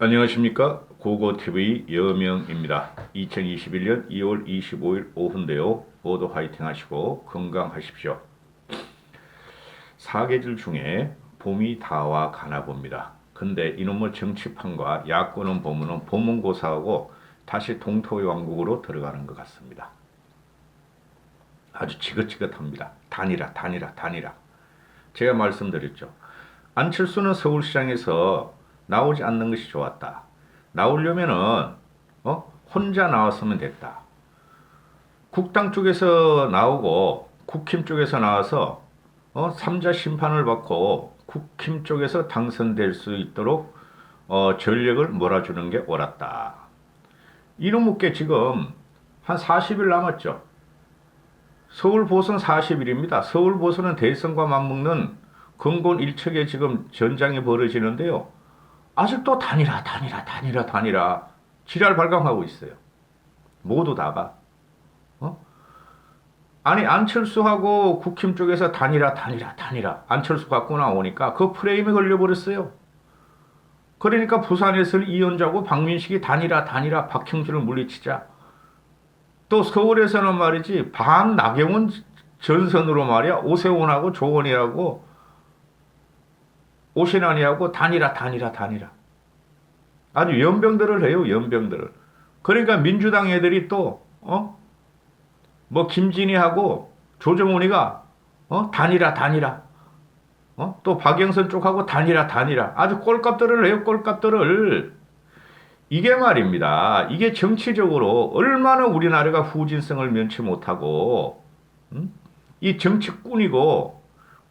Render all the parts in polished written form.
안녕하십니까. 고고TV 여명입니다. 2021년 2월 25일 오후인데요. 모두 화이팅 하시고 건강하십시오. 사계절 중에 봄이 다와 가나 봅니다. 근데 이놈의 정치판과 야권은 보면은 보문고사하고 다시 동토의 왕국으로 들어가는 것 같습니다. 아주 지긋지긋합니다. 단일화. 제가 말씀드렸죠. 안철수는 서울시장에서 나오지 않는 것이 좋았다. 나오려면은 혼자 나왔으면 됐다. 국당 쪽에서 나오고 국힘 쪽에서 나와서 3자 심판을 받고 국힘 쪽에서 당선될 수 있도록 전력을 몰아주는 게 옳았다. 이놈께 지금 한 40일 남았죠. 서울 보선 40일입니다. 서울 보선은 대선과 맞먹는 근본 일척에 지금 전장이 벌어지는데요. 아직도 단일화 지랄 발광하고 있어요. 모두 다가. 아니 안철수하고 국힘 쪽에서 단일화 안철수 갖고 나오니까 그 프레임에 걸려버렸어요. 그러니까 부산에서는 이현주하고 박민식이 단일화 박형준을 물리치자. 또 서울에서는 말이지 반 나경원 전선으로 말이야 오세훈하고 조원이하고 오신환이하고 단일화. 아주 연병들을 해요, 연병들을. 그러니까 민주당 애들이 또, 뭐, 김진희하고 조정훈이가, 단일화. 또 박영선 쪽하고 단일화. 아주 꼴값들을 해요, 꼴값들을. 이게 말입니다. 이게 정치적으로 얼마나 우리나라가 후진성을 면치 못하고, 이 정치꾼이고,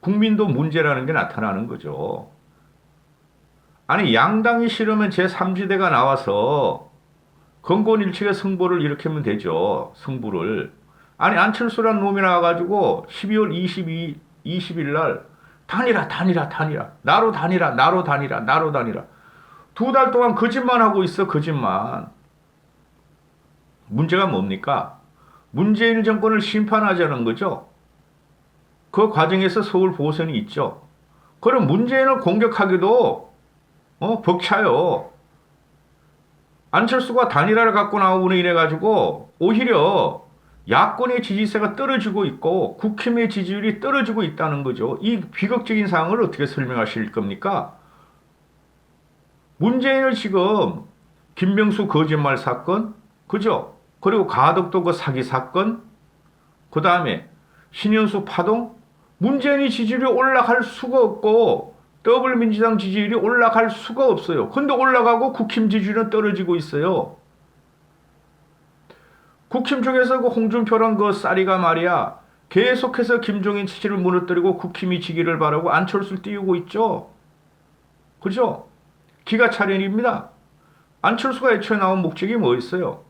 국민도 문제라는 게 나타나는 거죠. 아니 양당이 싫으면 제3지대가 나와서 건곤일측의 승부를 일으키면 되죠. 승부를. 아니 안철수란 놈이 나와가지고 12월 20일 날 단일화. 나로 단일화. 2달 동안 거짓말 하고 있어, 거짓말. 문제가 뭡니까? 문재인 정권을 심판하자는 거죠. 그 과정에서 서울 보선이 있죠. 그럼 문재인을 공격하기도 벅차요. 안철수가 단일화를 갖고 나오고 이래가지고 오히려 야권의 지지세가 떨어지고 있고 국힘의 지지율이 떨어지고 있다는 거죠. 이 비극적인 상황을 어떻게 설명하실 겁니까? 문재인을 지금 김명수 거짓말 사건, 그죠? 그리고 가덕도 그 사기 사건, 그 다음에 신현수 파동, 문재인이 지지율이 올라갈 수가 없고 더불어민주당 지지율이 올라갈 수가 없어요. 근데 올라가고 국힘 지지율은 떨어지고 있어요. 국힘 쪽에서 그 홍준표랑 그 쌀이가 말이야 계속해서 김종인 지지를 무너뜨리고 국힘이 지기를 바라고 안철수를 띄우고 있죠. 그죠? 기가 차련입니다. 안철수가 애초에 나온 목적이 뭐였어요?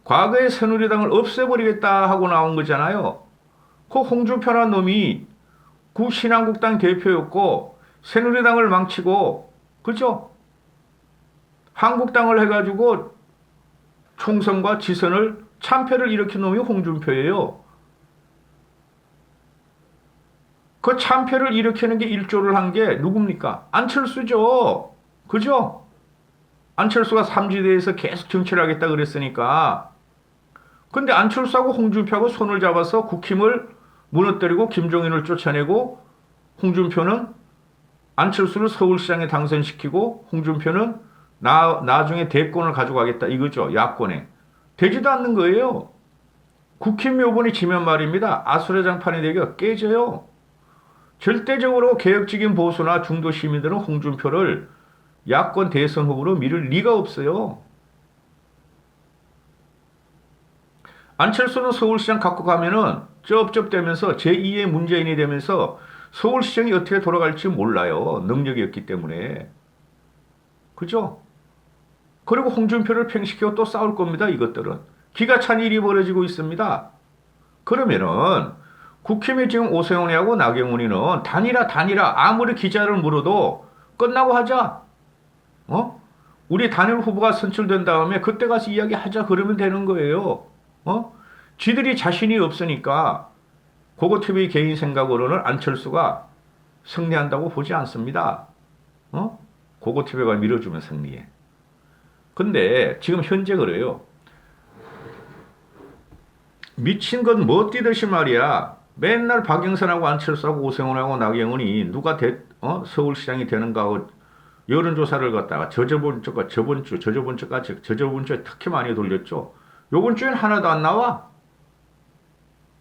과거의 새누리당을 없애버리겠다 하고 나온 거잖아요. 그 홍준표라는 놈이 구신한국당 대표였고 새누리당을 망치고 그죠? 한국당을 해가지고 총선과 지선을 참패를 일으킨 놈이 홍준표예요. 그 참패를 일으키는 게 일조를 한 게 누굽니까? 안철수죠. 그죠? 안철수가 삼지대에서 계속 정치를 하겠다 그랬으니까. 근데 안철수하고 홍준표하고 손을 잡아서 국힘을 무너뜨리고 김종인을 쫓아내고 홍준표는 안철수를 서울시장에 당선시키고 홍준표는 나중에 대권을 가져가겠다 이거죠. 야권에. 되지도 않는 거예요. 국힘 요번이 지면 말입니다. 아수라장판이 되게 깨져요. 절대적으로 개혁적인 보수나 중도 시민들은 홍준표를 야권 대선 후보로 미룰 리가 없어요. 안철수는 서울시장 갖고 가면은 쩝쩝대면서 제2의 문재인이 되면서 서울시장이 어떻게 돌아갈지 몰라요. 능력이 없기 때문에. 그죠? 그리고 홍준표를 팽시키고 또 싸울 겁니다. 이것들은. 기가 찬 일이 벌어지고 있습니다. 그러면은 국힘이 지금 오세훈이하고 나경원이는 단일화 아무리 기자를 물어도 끝나고 하자. 우리 단일 후보가 선출된 다음에 그때 가서 이야기하자 그러면 되는 거예요. 지들이 자신이 없으니까 고고TV 개인 생각으로는 안철수가 승리한다고 보지 않습니다. 고고TV가 밀어주면 승리해. 근데 지금 현재 그래요. 미친 건 뭐 뛰듯이 말이야. 맨날 박영선하고 안철수하고 오세훈하고 나경원이 누가 서울시장이 되는가 하고 여론조사를 갖다가 저저번 주가 저저번 주까지 저저번 주에 특히 많이 돌렸죠. 요번 주엔 하나도 안 나와.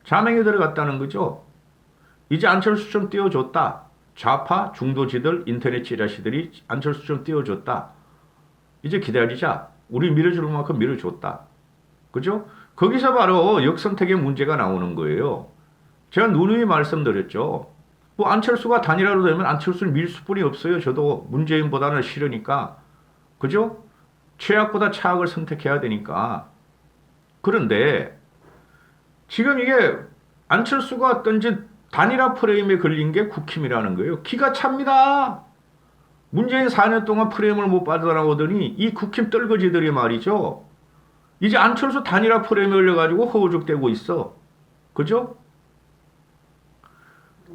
자명에 들어갔다는 거죠. 이제 안철수 좀 띄워줬다. 좌파 중도지들 인터넷 지라시들이 안철수 좀 띄워줬다. 이제 기다리자. 우리 밀어줄 만큼 밀어줬다. 그죠? 거기서 바로 역선택의 문제가 나오는 거예요. 제가 누누이 말씀드렸죠. 뭐 안철수가 단일화로 되면 안철수를 밀 수뿐이 없어요. 저도 문재인보다는 싫으니까. 그죠? 최악보다 차악을 선택해야 되니까. 그런데 지금 이게 안철수가 던진 단일화 프레임에 걸린 게 국힘이라는 거예요. 기가 찹니다. 문재인 4년 동안 프레임을 못 빠져나오더니 이 국힘 떨거지들이 말이죠. 이제 안철수 단일화 프레임에 걸려가지고 허우적대고 있어. 그죠?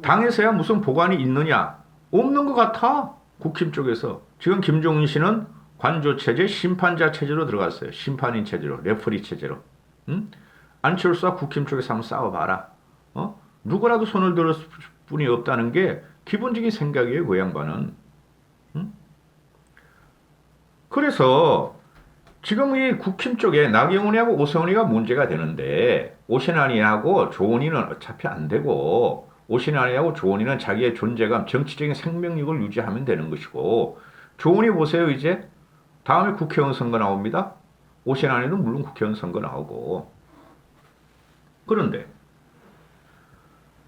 당에서야 무슨 보관이 있느냐? 없는 것 같아. 국힘 쪽에서. 지금 김종인 씨는 관조 체제, 심판자 체제로 들어갔어요. 심판인 체제로, 레퍼리 체제로. 응? 안철수와 국힘 쪽에서 한번 싸워봐라. 누구라도 손을 들었을 뿐이 없다는 게 기본적인 생각이에요, 그 양반은. 응? 그래서 지금 이 국힘 쪽에 나경원이하고 오세훈이가 문제가 되는데 오신환이하고 조원희는 어차피 안 되고 오신환이하고 조원희는 자기의 존재감, 정치적인 생명력을 유지하면 되는 것이고 조원희 보세요. 이제 다음에 국회의원 선거 나옵니다. 오신환이도 물론 국회의원 선거 나오고. 그런데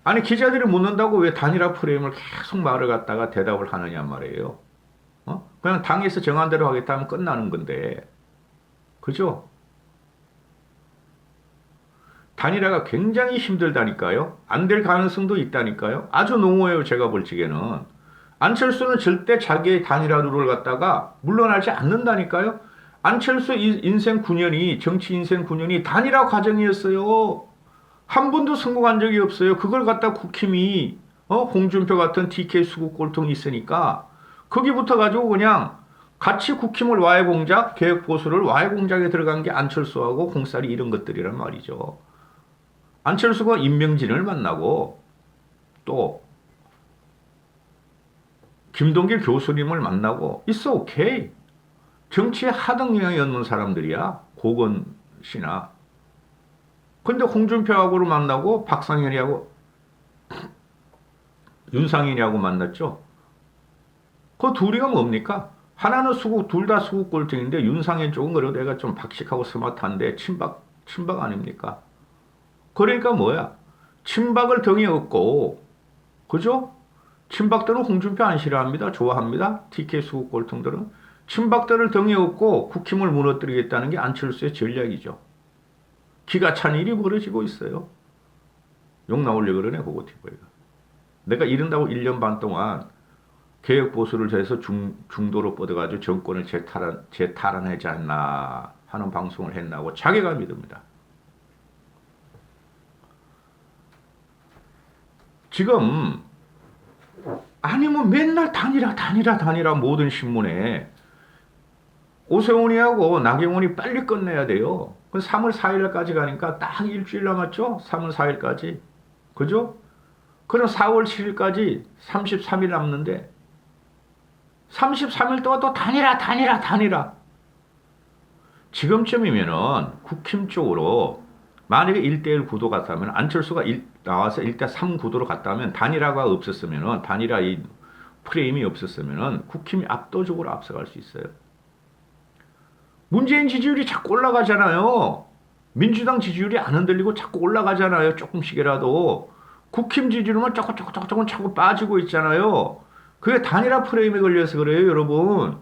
아니 기자들이 묻는다고 왜 단일화 프레임을 계속 말을 갖다가 대답을 하느냐 말이에요. 그냥 당에서 정한 대로 하겠다 하면 끝나는 건데. 그죠? 단일화가 굉장히 힘들다니까요. 안 될 가능성도 있다니까요. 아주 농후해요. 제가 볼 적에는. 안철수는 절대 자기의 단일화 룰을 갖다가 물러나지 않는다니까요. 안철수 인생 9년이 정치 인생 9년이 단일화 과정이었어요. 한 번도 성공한 적이 없어요. 그걸 갖다 국힘이 홍준표 같은 TK 수구 꼴통이 있으니까 거기부터 가지고 그냥 같이 국힘을 와해 공작, 개혁 보수를 와해 공작에 들어간 게 안철수하고 공살이 이런 것들이란 말이죠. 안철수가 임명진을 만나고 또 김동길 교수님을 만나고 있어 오케이. 정치에 하등 영향이 없는 사람들이야. 고건 씨나. 근데 홍준표하고를 만나고 박상현이하고 윤상현이하고 만났죠. 그 둘이가 뭡니까? 하나는 수국, 둘 다 수국 꼴등인데 윤상현 쪽은 그래도 내가 좀 박식하고 스마트한데 친박 아닙니까? 그러니까 뭐야? 친박을 등에 업고, 그죠? 친박들은 홍준표 안 싫어합니다. 좋아합니다. TK 수국 꼴통들은. 친박들을 등에 업고 국힘을 무너뜨리겠다는 게 안철수의 전략이죠. 기가 찬 일이 벌어지고 있어요. 욕 나오려고 그러네, 고고티브이가. 내가 이른다고 1년 반 동안 개혁 보수를 해서 중도로 뻗어가지고 정권을 재탈환하지 않나 하는 방송을 했나고 자괴감이 듭니다. 지금 아니 뭐 맨날 단일화 모든 신문에 오세훈이하고 나경원이 빨리 끝내야 돼요. 3월 4일까지 가니까 딱 일주일 남았죠? 3월 4일까지. 그죠? 그럼 4월 7일까지 33일 남는데 33일 동안 또 단일화. 지금쯤이면은 국힘 쪽으로 만약에 1대1 구도 같다면 안철수가 나와서 1대3 구도로 갔다면 단일화가 없었으면은 단일화 이 프레임이 없었으면은 국힘이 압도적으로 앞서갈 수 있어요. 문재인 지지율이 자꾸 올라가잖아요. 민주당 지지율이 안 흔들리고 자꾸 올라가잖아요. 조금씩이라도. 국힘 지지율만 조금 자꾸 빠지고 있잖아요. 그게 단일화 프레임에 걸려서 그래요, 여러분.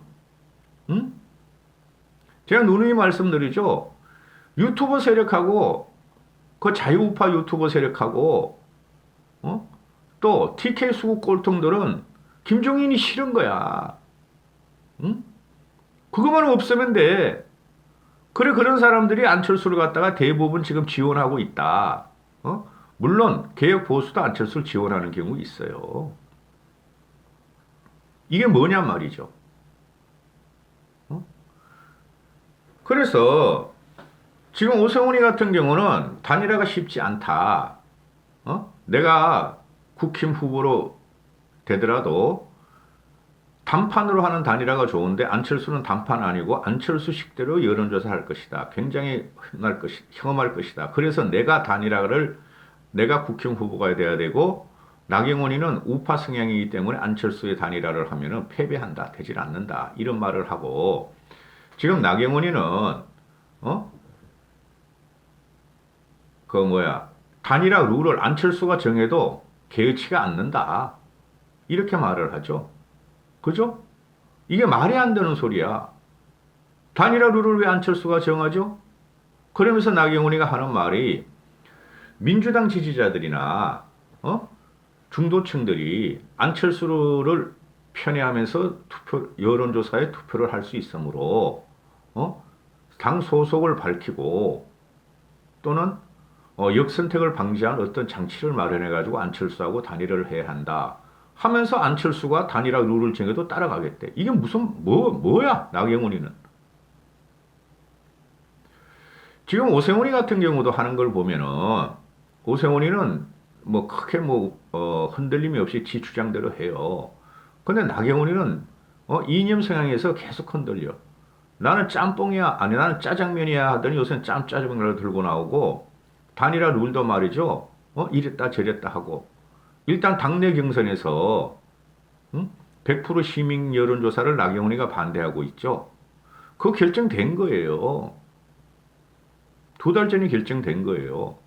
응? 제가 누누이 말씀드리죠. 유튜버 세력하고 그 자유우파 유튜버 세력하고 또 TK 수국 꼴통들은 김종인이 싫은 거야. 응? 그것만 없으면 돼. 그래 그런 사람들이 안철수를 갖다가 대부분 지금 지원하고 있다. 물론 개혁 보수도 안철수를 지원하는 경우 있어요. 이게 뭐냐 말이죠. 그래서 지금 오세훈이 같은 경우는 단일화가 쉽지 않다. 내가 국힘 후보로 되더라도 단판으로 하는 단일화가 좋은데 안철수는 단판 아니고 안철수식대로 여론조사 할 것이다. 굉장히 험할 것이다. 그래서 내가 국힘 후보가 돼야 되고 나경원이는 우파 성향이기 때문에 안철수의 단일화를 하면은 패배한다. 되질 않는다. 이런 말을 하고 지금 나경원이는 단일화 룰을 안철수가 정해도 개의치가 않는다. 이렇게 말을 하죠. 그죠? 이게 말이 안 되는 소리야. 단일화 룰을 왜 안철수가 정하죠? 그러면서 나경원이가 하는 말이 민주당 지지자들이나 중도층들이 안철수를 편애하면서 여론조사에 투표를 할 수 있으므로 당 소속을 밝히고 또는 역선택을 방지한 어떤 장치를 마련해가지고 안철수하고 단일화를 해야 한다. 하면서 안철수가 단일화 룰을 정해도 따라가겠대. 이게 뭐야, 나경원이는. 지금 오세훈이 같은 경우도 하는 걸 보면은, 오세훈이는 크게 흔들림이 없이 지 주장대로 해요. 근데 나경원이는, 이념 성향에서 계속 흔들려. 나는 짬뽕이야, 아니, 나는 짜장면이야 하더니 요새는 짜장면을 들고 나오고, 단일화 룰도 말이죠. 이랬다 저랬다 하고. 일단 당내 경선에서 100% 시민 여론조사를 나경원이가 반대하고 있죠. 그거 결정된 거예요. 2달 전에 결정된 거예요.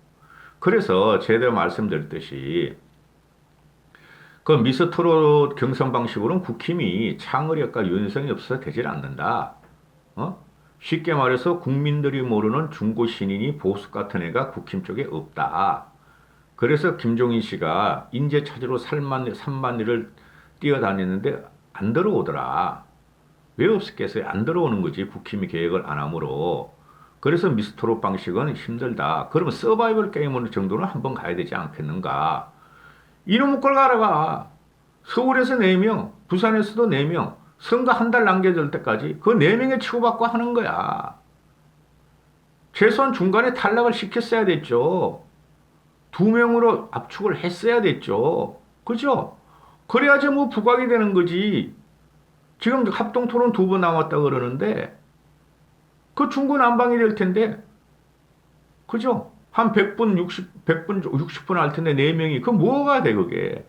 그래서 제가 말씀드렸듯이 그 미스트롯 경선 방식으로는 국힘이 창의력과 유연성이 없어서 되질 않는다. 쉽게 말해서 국민들이 모르는 중고 신인이 보수 같은 애가 국힘 쪽에 없다. 그래서 김종인 씨가 인재 찾으러 산만리를 뛰어다녔는데 안 들어오더라. 왜 없었겠어요? 안 들어오는 거지. 국힘이 계획을 안 하므로. 그래서 미스트롯 방식은 힘들다. 그러면 서바이벌 게임 정도는 한번 가야 되지 않겠는가. 이놈의 걸 가라가. 서울에서 4명, 부산에서도 4명, 선거 한 달 남겨질 때까지 그 4명에 치고받고 하는 거야. 최소한 중간에 탈락을 시켰어야 됐죠. 2명으로 압축을 했어야 됐죠. 그죠? 그래야지 부각이 되는 거지. 지금 합동토론 2번 남았다 그러는데 그 중구난방이 될 텐데 그죠? 한 100분 60분 할 텐데 4명이 그 뭐가 돼 그게.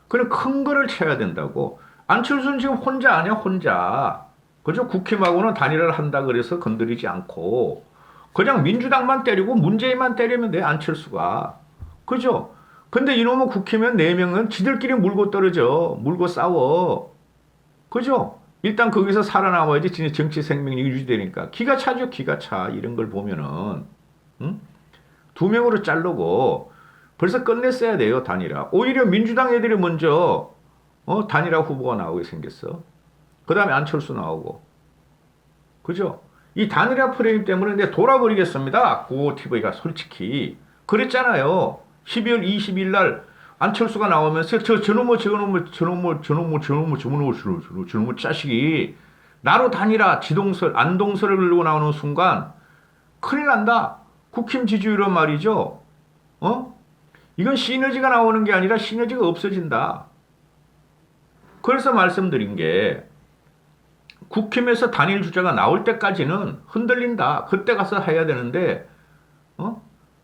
그래 큰 거를 쳐야 된다고. 안철수는 지금 혼자 아니야 혼자. 그죠? 국힘하고는 단일화를 한다 그래서 건드리지 않고 그냥 민주당만 때리고 문재인만 때리면 돼 안철수가. 그죠? 근데 이놈의 국힘은 4명은 지들끼리 물고 떨어져. 물고 싸워. 그죠? 일단 거기서 살아남아야지 진짜 정치 생명이 유지되니까. 기가 차죠 기가 차. 이런 걸 보면은 2명으로 자르고 벌써 끝냈어야 돼요 단일화. 오히려 민주당 애들이 먼저 단일화 후보가 나오게 생겼어. 그 다음에 안철수 나오고. 그죠? 이 단일화 프레임 때문에 내가 돌아버리겠습니다. 고TV가 솔직히. 그랬잖아요. 12월 20일 날 안철수가 나오면서 저놈의 자식이 나로 단일화 안동설을 들고 나오는 순간 큰일 난다. 국힘 지지율은 말이죠. 이건 시너지가 나오는 게 아니라 시너지가 없어진다. 그래서 말씀드린 게 국힘에서 단일 주자가 나올 때까지는 흔들린다. 그때 가서 해야 되는데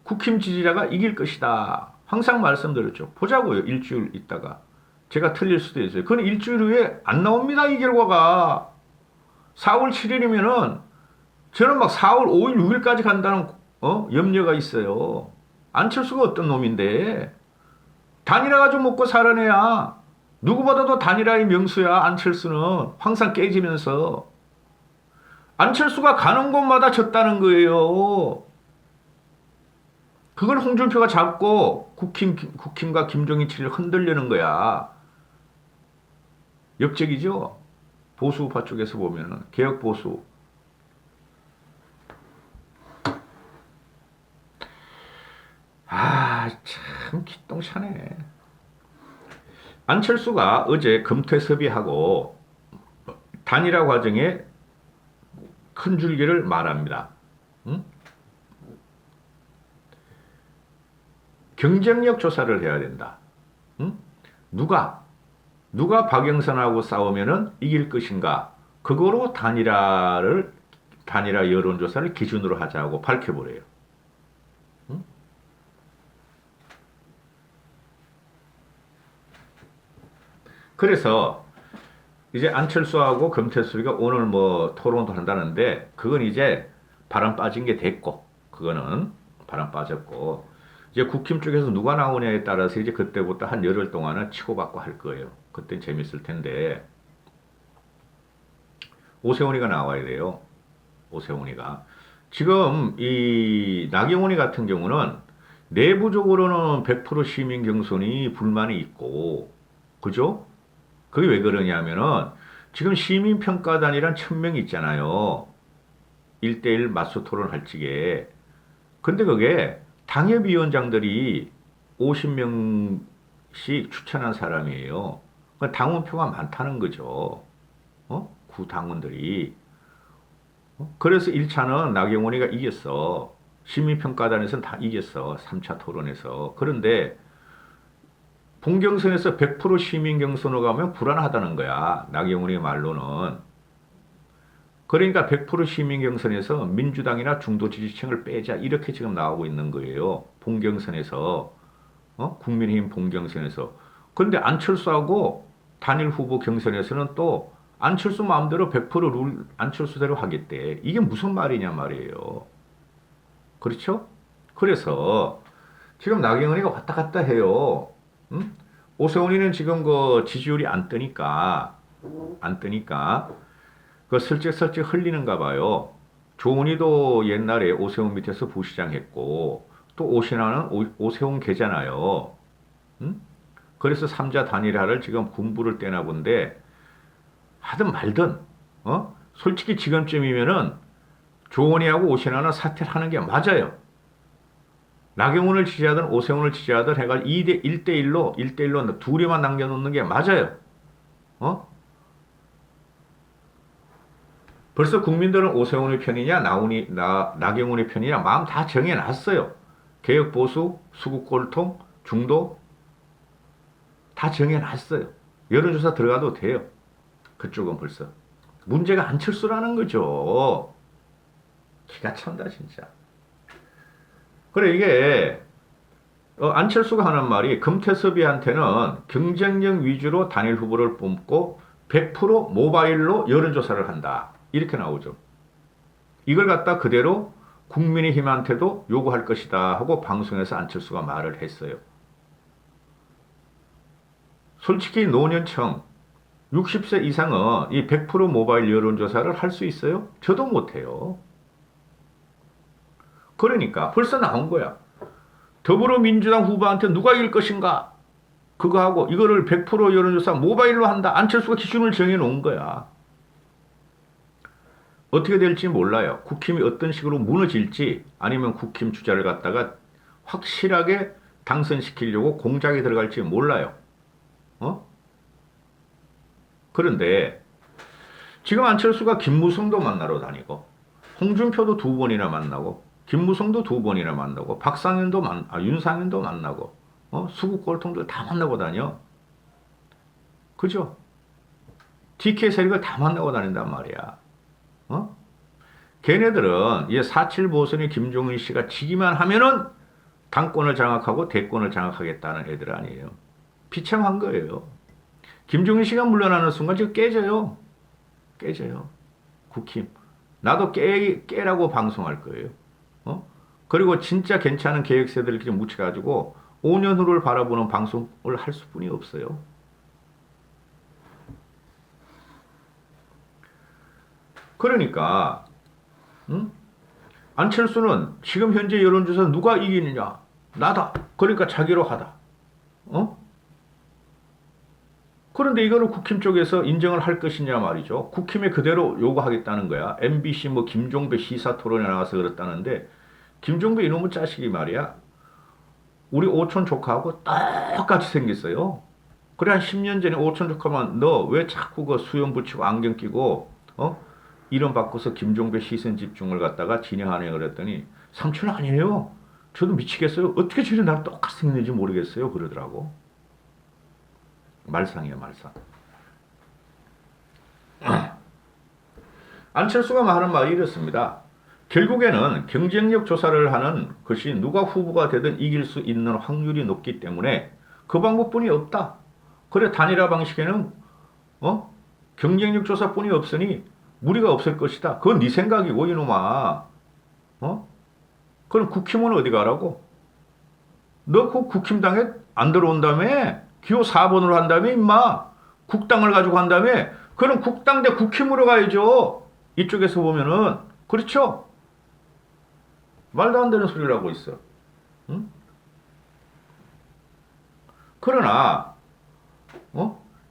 국힘 지지자가 이길 것이다. 항상 말씀드렸죠. 보자고요. 일주일 있다가. 제가 틀릴 수도 있어요. 그건 일주일 후에 안 나옵니다. 이 결과가. 4월 7일이면은 저는 막 4월 5일, 6일까지 간다는 염려가 있어요. 안철수가 어떤 놈인데. 단일화 가지고 먹고 살아내야. 누구보다도 단일화의 명수야. 안철수는 항상 깨지면서. 안철수가 가는 곳마다 졌다는 거예요. 그걸 홍준표가 잡고 국힘과 김종인 치를 흔들려는 거야. 역적이죠. 보수우파 쪽에서 보면은 개혁 보수. 참 기똥차네. 안철수가 어제 금태섭이하고 단일화 과정에 큰 줄기를 말합니다. 응? 경쟁력 조사를 해야 된다. 응? 누가 박영선하고 싸우면은 이길 것인가? 그거로 단일화 여론조사를 기준으로 하자고 밝혀버려요. 응? 그래서 이제 안철수하고 금태섭이가 오늘 뭐 토론도 한다는데 그건 이제 바람 빠진 게 됐고 그거는 바람 빠졌고 이제 국힘 쪽에서 누가 나오냐에 따라서 이제 그때부터 한 열흘 동안은 치고받고 할 거예요. 그땐 재밌을 텐데 오세훈이가 나와야 돼요. 오세훈이가 지금 이 나경원이 같은 경우는 내부적으로는 100% 시민 경선이 불만이 있고 그죠? 그게 왜 그러냐면은 지금 시민평가단이란 1000명이 있잖아요. 1대1 맞서 토론할 적에. 근데 그게 당협위원장들이 50명씩 추천한 사람이에요. 그러니까 당원표가 많다는 거죠. 구당원들이. 그래서 1차는 나경원이가 이겼어. 시민평가단에서는 다 이겼어. 3차 토론에서. 그런데 본경선에서 100% 시민 경선으로 가면 불안하다는 거야. 나경원의 말로는. 그러니까 100% 시민 경선에서 민주당이나 중도 지지층을 빼자. 이렇게 지금 나오고 있는 거예요. 본경선에서. 국민의힘 본경선에서. 근데 안철수하고 단일 후보 경선에서는 또 안철수 마음대로 100%룰 안철수대로 하겠대. 이게 무슨 말이냐 말이에요. 그렇죠? 그래서 지금 나경원이가 왔다 갔다 해요. 응? 오세훈이는 지금 그 지지율이 안 뜨니까 그 슬쩍슬쩍 흘리는가 봐요. 조은희도 옛날에 오세훈 밑에서 부시장 했고 또 오신하는 오세훈 계잖아요. 응? 그래서 삼자 단일화를 지금 군부를 떼나 본데 하든 말든 솔직히 지금쯤이면은 조은희하고 오신하는 사퇴를 하는 게 맞아요. 나경원을 지지하든 오세훈을 지지하든 해가 1대1로 둘이만 남겨놓는 게 맞아요. 어? 벌써 국민들은 오세훈의 편이냐, 나경원의 편이냐, 마음 다 정해놨어요. 개혁 보수, 수국 골통, 중도, 다 정해놨어요. 여론조사 들어가도 돼요. 그쪽은 벌써. 문제가 안철수라는 거죠. 기가 찬다, 진짜. 그래, 이게, 안철수가 하는 말이 금태섭이한테는 경쟁력 위주로 단일 후보를 뽑고 100% 모바일로 여론조사를 한다. 이렇게 나오죠. 이걸 갖다 그대로 국민의힘한테도 요구할 것이다 하고 방송에서 안철수가 말을 했어요. 솔직히 노년층 60세 이상은 이 100% 모바일 여론조사를 할 수 있어요? 저도 못해요. 그러니까 벌써 나온 거야. 더불어민주당 후보한테 누가 이길 것인가? 그거 하고 이거를 100% 여론조사 모바일로 한다. 안철수가 기준을 정해 놓은 거야. 어떻게 될지 몰라요. 국힘이 어떤 식으로 무너질지 아니면 국힘 주자를 갖다가 확실하게 당선시키려고 공작에 들어갈지 몰라요. 그런데 지금 안철수가 김무성도 만나러 다니고 홍준표도 2번이나 만나고 김무성도 2번이나 만나고 윤상현도 만나고 수국 꼴통들 다 만나고 다녀. 그죠? DK 세력을 다 만나고 다닌단 말이야. 걔네들은 이 4.7 보선의 김종인 씨가 지기만 하면은 당권을 장악하고 대권을 장악하겠다는 애들 아니에요. 비참한 거예요. 김종인 씨가 물러나는 순간 지금 깨져요. 국힘. 나도 깨라고 방송할 거예요. 그리고 진짜 괜찮은 계획세들을 좀 묻혀가지고 5년 후를 바라보는 방송을 할 수뿐이 없어요. 그러니까 안철수는 지금 현재 여론조사 누가 이기느냐? 나다. 그러니까 자기로 하다. 그런데 이거를 국힘 쪽에서 인정을 할 것이냐 말이죠. 국힘에 그대로 요구하겠다는 거야. MBC 뭐 김종배 시사토론에 나와서 그랬다는데 김종배 이놈의 자식이 말이야. 우리 오촌 조카하고 똑같이 생겼어요. 그래 한 10년 전에 오촌 조카만 너 왜 자꾸 그 수염 붙이고 안경 끼고 이름 바꿔서 김종배 시선 집중을 갖다가 진행하네요. 그랬더니 삼촌 아니에요. 저도 미치겠어요. 어떻게 저리 나랑 똑같이 생겼는지 모르겠어요. 그러더라고. 말상이에요, 말상. 안철수가 하는 말이 이렇습니다. 결국에는 경쟁력 조사를 하는 것이 누가 후보가 되든 이길 수 있는 확률이 높기 때문에 그 방법뿐이 없다. 그래 단일화 방식에는 경쟁력 조사뿐이 없으니 무리가 없을 것이다. 그건 네 생각이고 이놈아. 그럼 국힘은 어디 가라고? 너 그 국힘당에 안 들어온다며? 기호 4번으로 한다며 임마. 국당을 가지고 한다며? 그럼 국당 대 국힘으로 가야죠. 이쪽에서 보면은. 그렇죠? 말도 안 되는 소리를 하고 있어. 응? 그러나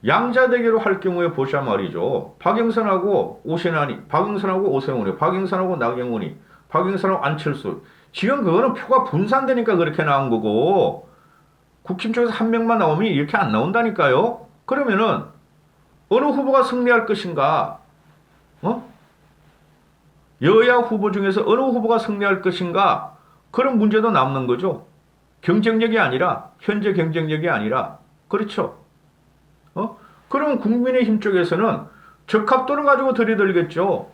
양자대결로 할 경우에 보자 말이죠. 박영선하고 오신환이, 박영선하고 오세훈이, 박영선하고 나경원이, 박영선하고 안철수. 지금 그거는 표가 분산되니까 그렇게 나온 거고 국힘 쪽에서 한 명만 나오면 이렇게 안 나온다니까요. 그러면은 어느 후보가 승리할 것인가? 여야 후보 중에서 어느 후보가 승리할 것인가? 그런 문제도 남는 거죠. 경쟁력이 아니라, 현재 경쟁력이 아니라. 그렇죠. 그러면 국민의힘 쪽에서는 적합도를 가지고 들이들겠죠.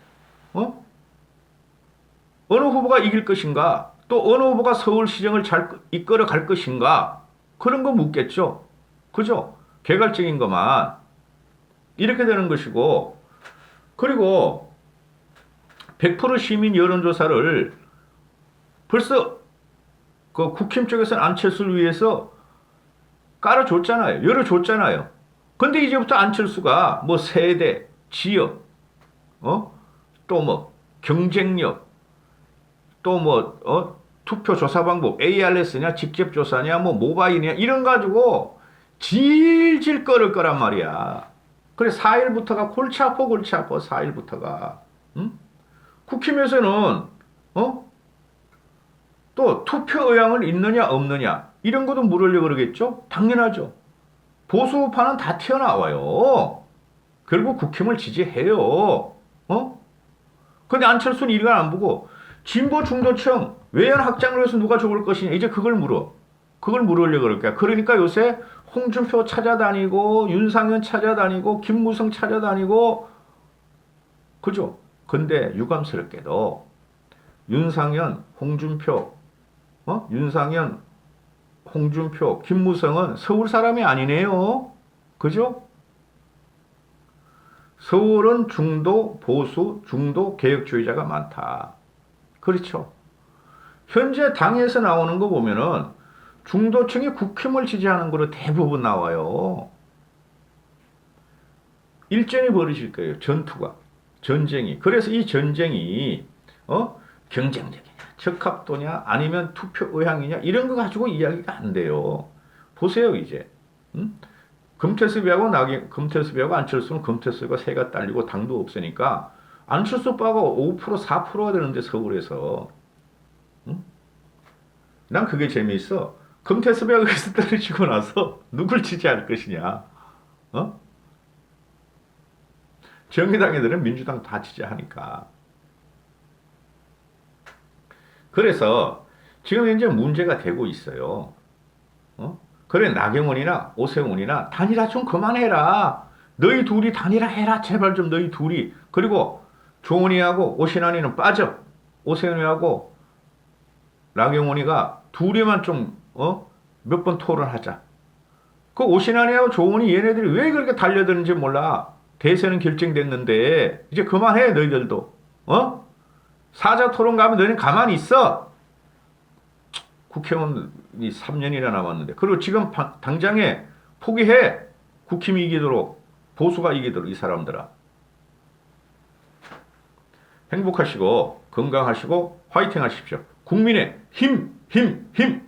어느 후보가 이길 것인가? 또 어느 후보가 서울시정을 잘 이끌어 갈 것인가? 그런 거 묻겠죠. 그죠? 개괄적인 것만. 이렇게 되는 것이고, 그리고 100% 시민 여론조사를 벌써 그 국힘 쪽에서는 안철수를 위해서 깔아줬잖아요. 열어줬잖아요. 근데 이제부터 안철수가 뭐 세대, 지역, 또 뭐 경쟁력, 또 뭐 투표 조사 방법, ARS냐, 직접 조사냐, 뭐 모바일이냐 이런 가지고 질질 끌을 거란 말이야. 그래 4일부터가 골치 아파 4일부터가. 응? 국힘에서는 또 투표 의향을 있느냐 없느냐 이런 것도 물으려고 그러겠죠? 당연하죠. 보수파는 다 튀어나와요. 결국 국힘을 지지해요. 근데 안철수는 이걸 안 보고 진보 중도층 외연 확장을 위해서 누가 좋을 것이냐 이제 그걸 물어. 그걸 물으려고 그럴 거야. 그러니까 요새 홍준표 찾아다니고 윤상현 찾아다니고 김무성 찾아다니고 그죠? 근데 유감스럽게도 윤상현, 홍준표, 김무성은 서울 사람이 아니네요. 그죠? 서울은 중도 보수, 중도 개혁주의자가 많다. 그렇죠? 현재 당에서 나오는 거 보면은 중도층이 국힘을 지지하는 거로 대부분 나와요. 일전이 벌어질 거예요. 전투가. 전쟁이. 그래서 이 전쟁이 경쟁력이냐, 적합도냐, 아니면 투표 의향이냐 이런 거 가지고 이야기가 안 돼요. 보세요 이제. 금태섭이하고 안철수는 금태섭이가 세가 딸리고 당도 없으니까 안철수 오빠가 5% 4%가 되는데 서울에서. 난 그게 재미있어. 금태섭이가 거기서 떨어지고 나서 누굴 지지할 것이냐. 정의당 애들은 민주당 다 지지하니까. 그래서 지금 현재 문제가 되고 있어요. 그래 나경원이나 오세훈이나 단일화 좀 그만해라. 너희 둘이 단일화 해라. 제발 좀 너희 둘이. 그리고 조은희하고 오신환이는 빠져. 오세훈이하고 나경원이가 둘이만 좀 몇 번 토론하자. 그 오신환이하고 조은희 얘네들이 왜 그렇게 달려드는지 몰라. 대세는 결정됐는데 이제 그만해 너희들도. 사자 토론 가면 너희는 가만히 있어. 국회의원이 3년이나 남았는데. 그리고 지금 당장에 포기해. 국힘이 이기도록 보수가 이기도록 이 사람들아. 행복하시고 건강하시고 화이팅 하십시오. 국민의 힘, 힘, 힘.